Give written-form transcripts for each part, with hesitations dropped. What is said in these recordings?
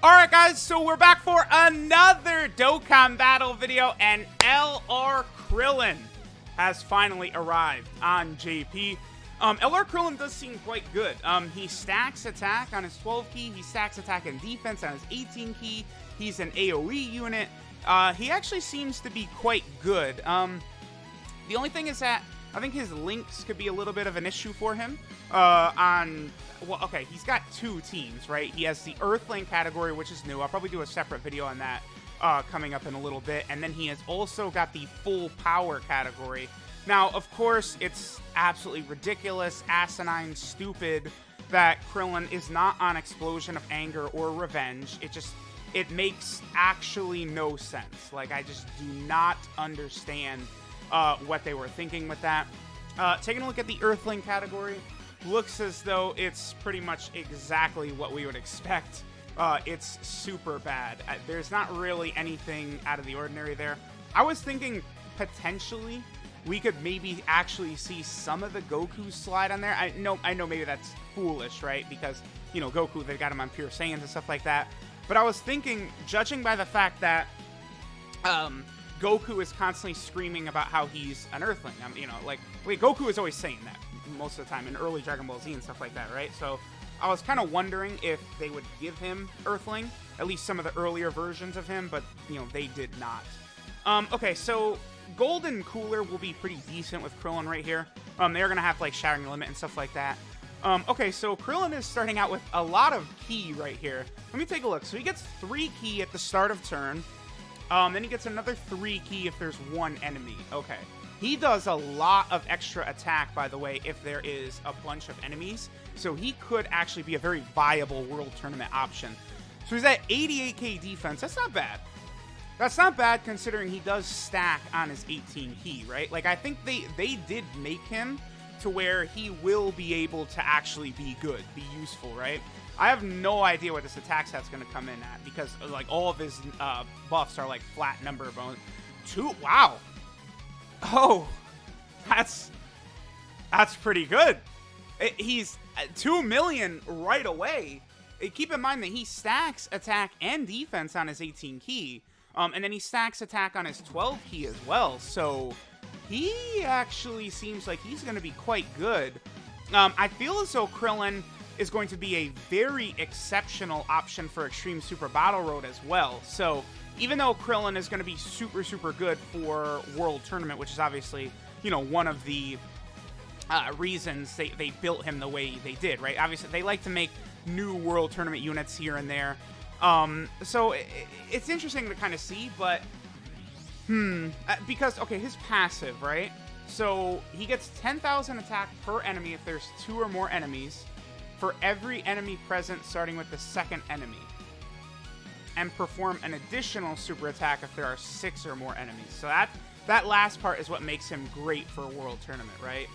Alright guys, so we're back for another Dokkan battle video, and LR KRILLIN has finally arrived on JP. LR KRILLIN does seem quite good. He stacks attack on his 12 key, he stacks attack and defense on his 18 key, he's an AoE unit. He actually seems to be quite good. The only thing is that I think his links could be a little bit of an issue for him. Well, okay, he's got two teams, right? He has the Earthlink category, which is new. I'll probably do a separate video on that coming up in a little bit. And then he has also got the full power category. Now, of course, it's absolutely ridiculous, asinine, stupid that KRILLIN is not on Explosion of Anger or Revenge. It makes actually no sense. Like, I just do not understand what they were thinking with that. Taking a look at the Earthling category, looks as though it's pretty much exactly what we would expect. It's super bad. There's not really anything out of the ordinary there. I was thinking potentially we could maybe actually see some of the Goku slide on there. I know maybe that's foolish, right? Because, you know, Goku, they've got him on Pure Saiyans and stuff like that. But I was thinking, judging by the fact that Goku is constantly screaming about how he's an Earthling. You know, like, wait, Goku is always saying that most of the time in early Dragon Ball Z and stuff like that, right? So I was kind of wondering if they would give him Earthling, at least some of the earlier versions of him, but, you know, they did not. Okay, so Golden Cooler will be pretty decent with KRILLIN right here. They're going to have, like, Shattering Limit and stuff like that. Okay, so KRILLIN is starting out with a lot of key right here. Let me take a look. So he gets 3 key at the start of turn. Then he gets another 3 key if there's 1 enemy. Okay. He does a lot of extra attack, by the way, if there is a bunch of enemies. So he could actually be a very viable World Tournament option. So he's at 88k defense. That's not bad. That's not bad considering he does stack on his 18 key, right? Like, I think they did make him to where he will be able to actually be good, be useful, right? I have no idea what this attack set's going to come in at because, like, all of his buffs are, like, flat number bonus. 2, wow. Oh, that's pretty good. He's 2 million right away. Keep in mind that he stacks attack and defense on his 18 key, and then he stacks attack on his 12 key as well. So he actually seems like he's going to be quite good. I feel as though KRILLIN is going to be a very exceptional option for Extreme Super Battle Road as well. So even though KRILLIN is going to be super, super good for World Tournament, which is obviously, you know, one of the reasons they built him the way they did, right? Obviously, they like to make new World Tournament units here and there. So it's interesting to kind of see, but, because, okay, his passive, right? So he gets 10,000 attack per enemy if there's 2 or more enemies for every enemy present starting with the second enemy, and perform an additional super attack if there are 6 or more enemies. So that last part is what makes him great for a World Tournament, right?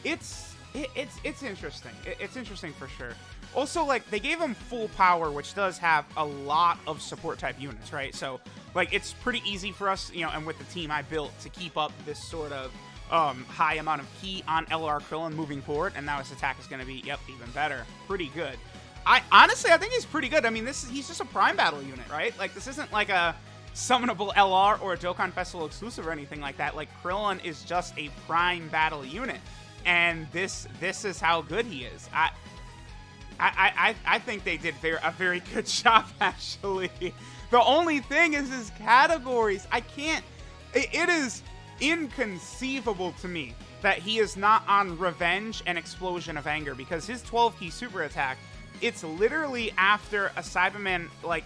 It's interesting. It's interesting for sure. Also, like, they gave him full power, which does have a lot of support type units, right? So, like, it's pretty easy for us, you know, and with the team I built to keep up this sort of high amount of key on LR KRILLIN moving forward, and now his attack is going to be, yep, even better. Pretty good. Honestly, I think he's pretty good. I mean, he's just a Prime Battle unit, right? Like, this isn't like a summonable LR or a Dokkan Festival exclusive or anything like that. Like, KRILLIN is just a Prime Battle unit, and this is how good he is. I think they did a very good job, actually. The only thing is his categories. It is inconceivable to me that he is not on Revenge and Explosion of Anger, because his 12 key super attack, it's literally after a Cyberman, like,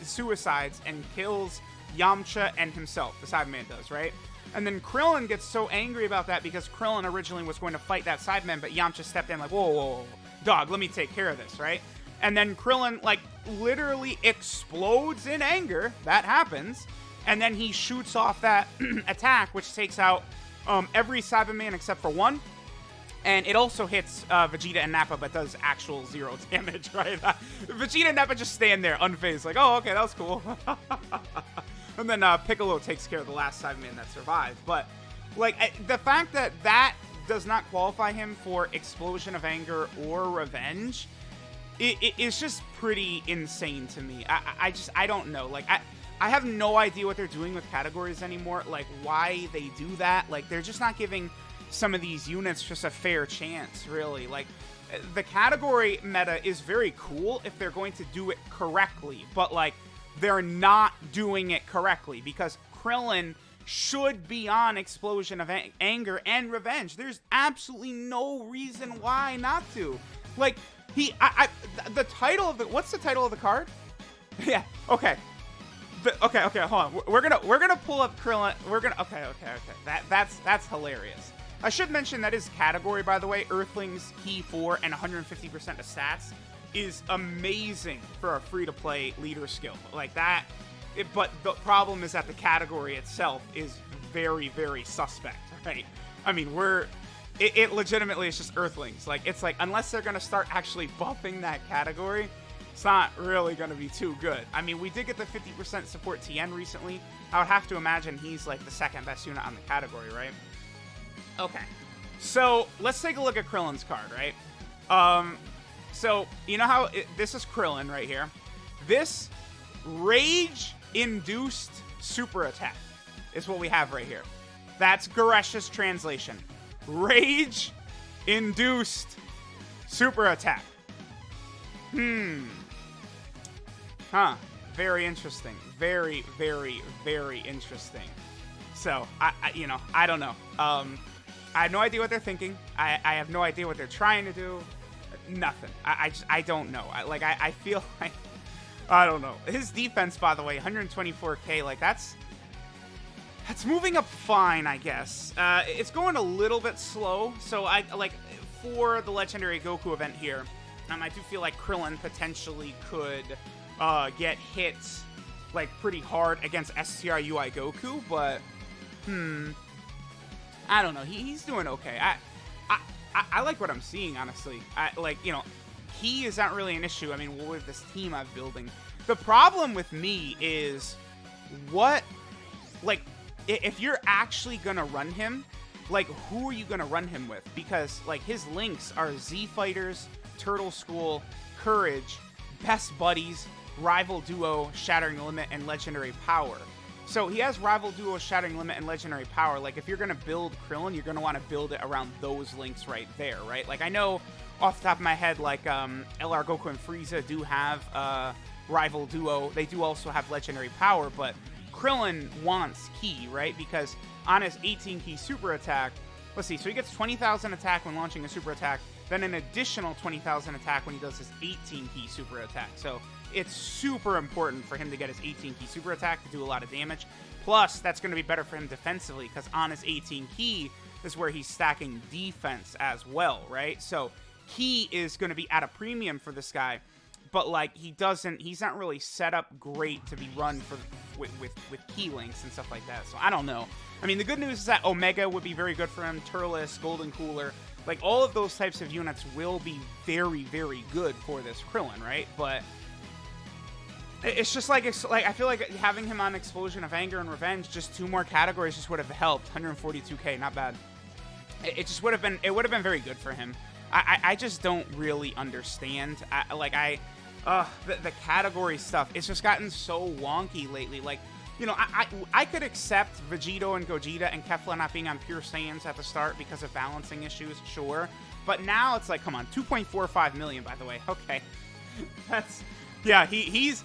suicides and kills Yamcha and himself. The Cyberman does, right? And then KRILLIN gets so angry about that because KRILLIN originally was going to fight that Cyberman, but Yamcha stepped in like, whoa, whoa, whoa, dog, let me take care of this, right? And then KRILLIN, like, literally explodes in anger. That happens. And then he shoots off that attack, which takes out every Cyberman except for 1. And it also hits Vegeta and Nappa, but does actual 0 damage, right? Vegeta and Nappa just stand there, unfazed, like, oh, okay, that was cool. And then Piccolo takes care of the last Cyberman that survived. But, like, the fact that that does not qualify him for Explosion of Anger or Revenge it's just pretty insane to me. I don't know. Like, I have no idea what they're doing with categories anymore. Like, why they do that. Like, they're just not giving some of these units just a fair chance, really. Like, the category meta is very cool if they're going to do it correctly, but, like, they're not doing it correctly, because Krillin should be on Explosion of Anger and Revenge. There's absolutely no reason why not to. Like, the title of the, what's the title of the card? Yeah, okay. Okay, hold on. We're gonna pull up Krillin. Okay. That's hilarious. I should mention that his category, by the way, Earthlings, Key 4, and 150% of stats, is amazing for a free-to-play leader skill. Like that, but the problem is that the category itself is very, very suspect, right? I mean, it legitimately is just Earthlings. Like, it's like, unless they're gonna start actually buffing that category, it's not really going to be too good. I mean, we did get the 50% support TN recently. I would have to imagine he's like the second best unit on the category, right? Okay. So, let's take a look at Krillin's card, right? So, you know how this is Krillin right here. This rage-induced super attack is what we have right here. That's Garesh's translation. Rage-induced super attack. Huh. Very interesting. Very, very, very interesting. So, I don't know. I have no idea what they're thinking. I have no idea what they're trying to do. Nothing. I don't know. I feel like, I don't know. His defense, by the way, 124k, like, that's moving up fine, I guess. It's going a little bit slow. So, for the Legendary Goku event here, I do feel like Krillin potentially could get hit, like, pretty hard against STR UI Goku, but, I don't know. He's doing okay. I like what I'm seeing, honestly. He is not really an issue. I mean, with this team I'm building, the problem with me is if you're actually gonna run him, like, who are you gonna run him with? Because, like, his links are Z Fighters, Turtle School, Courage, Best Buddies, Rival Duo, Shattering Limit, and Legendary Power. So he has Rival Duo, Shattering Limit, and Legendary Power. Like, if you're going to build Krillin, you're going to want to build it around those links right there, right? Like, I know off the top of my head, like, LR Goku and Frieza do have Rival Duo. They do also have Legendary Power, but Krillin wants Ki, right? Because on his 18 Ki super attack, let's see, so he gets 20,000 attack when launching a super attack, then an additional 20,000 attack when he does his 18 Ki super attack. So it's super important for him to get his 18 Ki super attack to do a lot of damage. Plus, that's going to be better for him defensively, because on his 18 Ki is where he's stacking defense as well, right? So Ki is going to be at a premium for this guy, but, like, he's not really set up great to be run with Ki links and stuff like that. So I don't know. I mean, the good news is that Omega would be very good for him, Turles, Golden Cooler, like, all of those types of units will be very, very good for this Krillin, right? But it's just like, I feel like having him on Explosion of Anger and Revenge, just 2 more categories just would have helped. 142k, not bad. It just would have been, very good for him. I just don't really understand. The category stuff, it's just gotten so wonky lately. Like, you know, I could accept Vegito and Gogeta and Kefla not being on Pure Saiyans at the start because of balancing issues, sure. But now it's like, come on, 2.45 million, by the way. Okay. Yeah, he's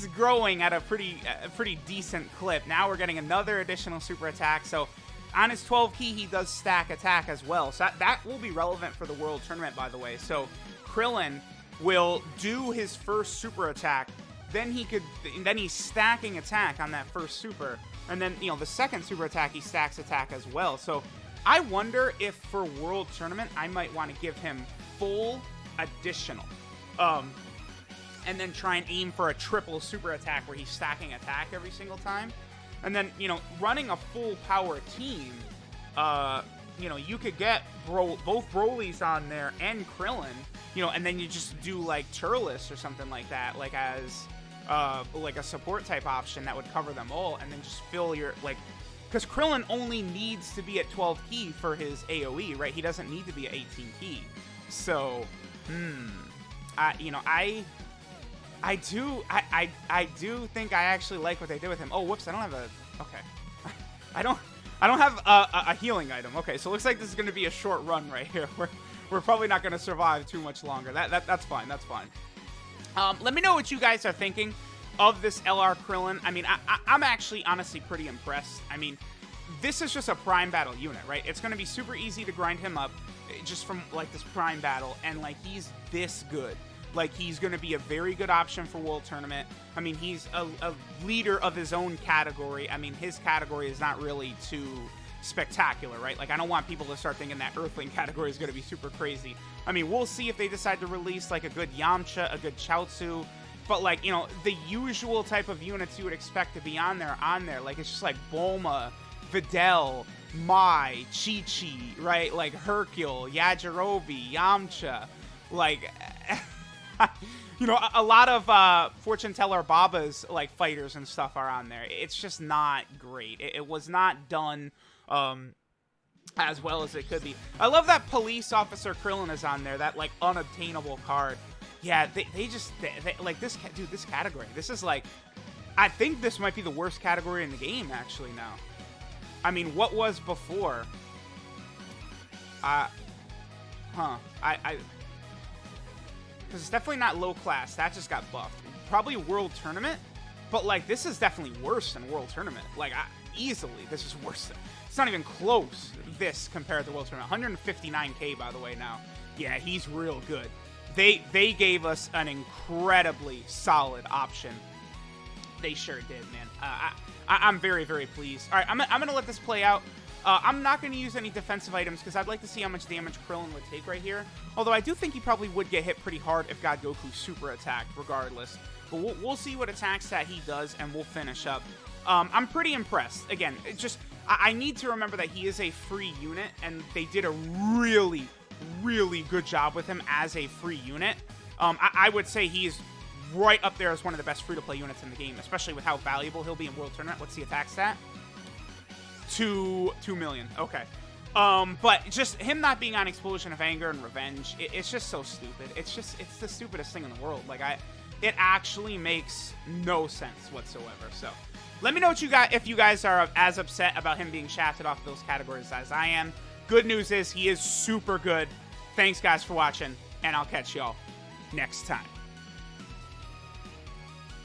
growing at a pretty decent clip. Now we're getting another additional super attack. So on his 12 Ki, he does stack attack as well. So that will be relevant for the World Tournament, by the way. So Krillin will do his first super attack. Then he's stacking attack on that first super. And then, you know, the second super attack, he stacks attack as well. So I wonder if for World Tournament, I might want to give him full additional. And then try and aim for a triple super attack where he's stacking attack every single time. And then, you know, running a full power team, you know, you could get both Broly's on there and Krillin, you know, and then you just do, like, Turles or something like that, like, as, like, a support type option that would cover them all, and then just fill your, like, because Krillin only needs to be at 12 Ki for his AoE, right? He doesn't need to be at 18 Ki. So, You know, I do think I actually like what they did with him. Oh, whoops, I don't have a... Okay. I don't have a healing item. Okay, so it looks like this is going to be a short run right here. We're probably not going to survive too much longer. That's fine. That's fine. Let me know what you guys are thinking of this LR Krillin. I mean, I'm actually honestly pretty impressed. I mean, this is just a prime battle unit, right? It's going to be super easy to grind him up just from, like, this prime battle, and, like, he's this good. Like, he's going to be a very good option for World Tournament. I mean, he's a leader of his own category. I mean, his category is not really too spectacular, right? Like, I don't want people to start thinking that Earthling category is going to be super crazy. I mean, we'll see if they decide to release, like, a good Yamcha, a good Chaozu. But, like, you know, the usual type of units you would expect to be on there. Like, it's just, like, Bulma, Videl, Mai, Chi-Chi, right? Like, Hercule, Yajirobe, Yamcha. Like... you know, a lot of fortune teller Baba's, like, fighters and stuff are on there. It's just not great. It was not done as well as it could be. I love that police officer Krillin is on there, that, like, unobtainable card. Yeah, they like, this category, this is, like, I think this might be the worst category in the game, actually, now. I mean, what was before? Because it's definitely not low class. That just got buffed. Probably World Tournament. But, like, this is definitely worse than World Tournament. Like, easily, this is worse than... It's not even close, this, compared to World Tournament. 159k, by the way, now. Yeah, he's real good. They gave us an incredibly solid option. They sure did, man. I'm very, very pleased. All right, I'm going to let this play out. I'm not going to use any defensive items because I'd like to see how much damage Krillin would take right here. Although I do think he probably would get hit pretty hard if God Goku super attacked regardless. But we'll see what attack stat he does and we'll finish up. I'm pretty impressed. Again, I need to remember that he is a free unit and they did a really, really good job with him as a free unit. I would say he is right up there as one of the best free-to-play units in the game, especially with how valuable he'll be in World Tournament. What's the attack stat? 2 million. Okay. But just him not being on Explosion of Anger and Revenge, it's just so stupid. It's the stupidest thing in the world. Like, it actually makes no sense whatsoever. So, let me know what you got, if you guys are as upset about him being shafted off those categories as I am. Good news is he is super good. Thanks, guys, for watching, and I'll catch y'all next time.